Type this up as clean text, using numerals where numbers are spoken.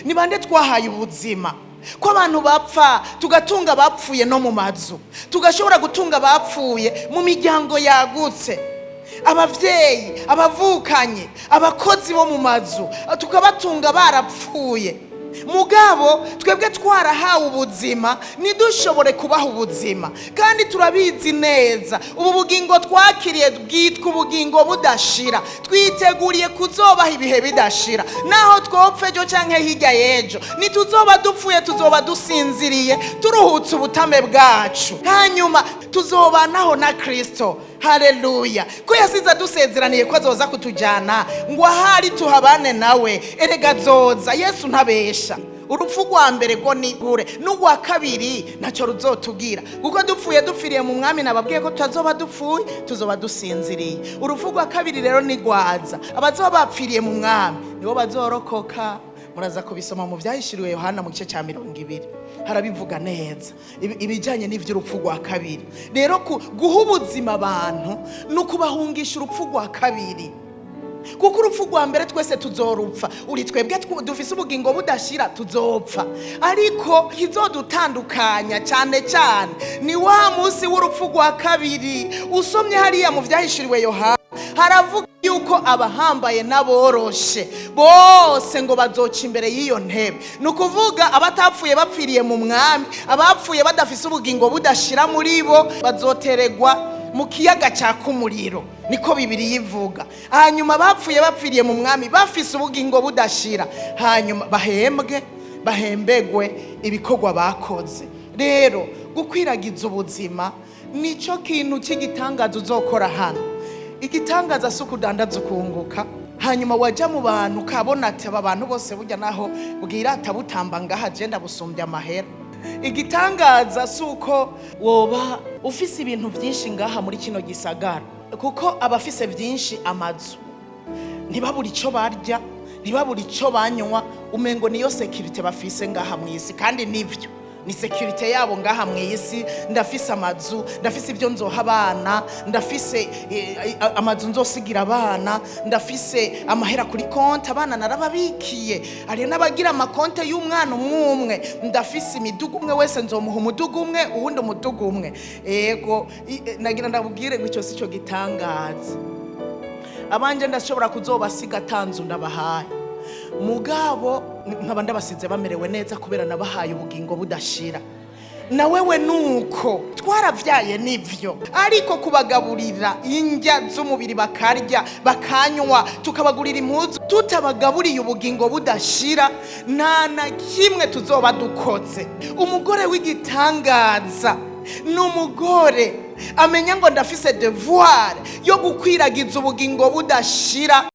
ni bande twahaye ubuzima ko abantu bapfa tugatunga abapfuye no mu mazu, tugashobora gutunga abapfuye mu miryango yagutse, abavyeyi, abavukanye, abakozi bo mu mazu tukabatunga barapfuye. Mugabo twebwe twarahawe ubuzima nidushobore kubaha ubuzima, kandi turabizi neza ubu bugingo twakiriye bwitwa ubugingo budashira, twiteguriye kuzobaha ibihe bidashira. Naho twopfe ejo canke hirya y'ejo, nituzoba dupfuye tuzoba dusinziriye turuhutse ubutame bwacu, hanyuma tuzobanaho na Kristo. Haleluya! Ko yasize dusezeraniye ko azoza kutujana ngo ahari tuhabane nawe. Erega azoza, Yesu ntabesha. Urupfu rwa mbere rwo ni gure, n'urwa kabiri ntacyo ruzotugira, kuko dupfuye dupfiriye mu mwami. Nababwiye ko tutazoba dupfuye, tuzoba dusinziriye. Urupfu rwa kabiri rero ni rwaza, abazoba bapfiriye mu mwami nibo bazorokoka. Muraza kubisoma mu Vyahishuriwe Yohana mu gice cya 20, harabivuga neza ibijanye n'ivy'urupfu rwa kabiri. Rero guha ubuzima abantu no kubahungisha urupfu rwa kabiri, kuko urupfu rwa mbere twese tuzorupfa. Uri twebwe dufise ubugingo budashira tuzopfa, ariko kizodutandukanya cyane cyane ni wa munsi w'urupfu rwa kabiri. Usomye hariya mu Vyahishuriwe Yohana haravuga yuko abahambaye n'aboroshe bose ngo bazoca imbere y'iyo ntebe. Nukuvuga abatapfuye bapfiriye mu mwami, abapfuye badafise ubugingo budashira muri bo bazoteregwa mu kiyaga cyaka umuriro, niko Bibiliya ivuga. Hanyuma bapfuye bapfiriye mu mwami bafise ubugingo budashira, hanyuma bahembegwe ibikorwa bakoze. Rero gukwiragiza ubuzima nico kintu cy'igitangaza uzokora hano. Igitangaza si ukudandaza ukunguka, hanyuma wajya mu bantu ukabona ati aba bantu bose burya naho bwira atabutamba ngaha agenda busumbya amahera. Igitangaza si uko woba ufise ibintu byinshi ngaha muri kino gisagara, kuko abafise byinshi amazu ntibabura icyo barya, ntibabura icyo banywa, umengo niyo security bafise ngaha mu isi. Kandi nivyo ni security yabo ngaha mu isi. Ndafise amazu, ndafise ibyo nzoha abana, ndafise amazu nzosigira abana, ndafise amahera kuri konti abana narababikiye. Ari n'abagira amakonte y'umwana umwe, ndafise imidugu umwe wese nzomuha umudugu umwe, uwundi umudugu umwe. Ego nagira ndabubwire ngo icyo si cyo gitangaza. Abanje ndashobora kuzobasiga tanzu ndabahaye, mugabo nkaba ndabasize bamerewe neza kubera nabahaye ubugingo budashira. Na wewe nuko twaravyaye nivyo, ariko kubagaburira indya z'umubiri bakarya bakanywa, tukabagurira impuzu tutabagaburiye ubugingo budashira, nta na kimwe tuzoba dukoze. Umugore w'igitangaza n'umugore amenya ngo ndafise devoir yo gukwiragiza ubugingo budashira.